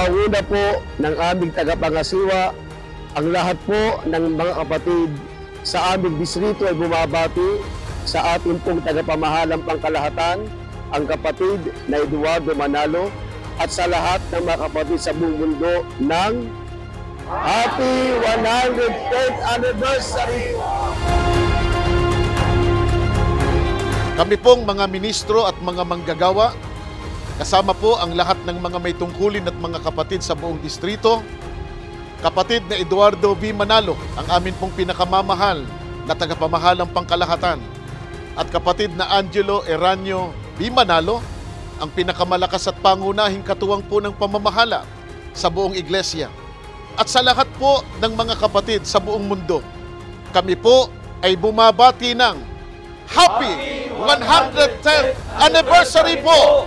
panguna po ng aming tagapangasiwa, ang lahat po ng mga kapatid sa aming distrito ay bumabati sa ating pong tagapamahalang pangkalahatan, ang kapatid na Eduardo Manalo, at sa lahat ng mga kapatid sa buong mundo ng Happy 110th Anniversary! Kami pong mga ministro at mga manggagawa, kasama po ang lahat ng mga may tungkulin at mga kapatid sa buong distrito, kapatid na Eduardo V. Manalo, ang amin pong pinakamamahal na tagapamahalang pangkalahatan, at kapatid na Angelo Eranio V. Manalo, ang pinakamalakas at pangunahing katuwang po ng pamamahala sa buong iglesia. At sa lahat po ng mga kapatid sa buong mundo, kami po ay bumabati ng Happy 110th Anniversary po!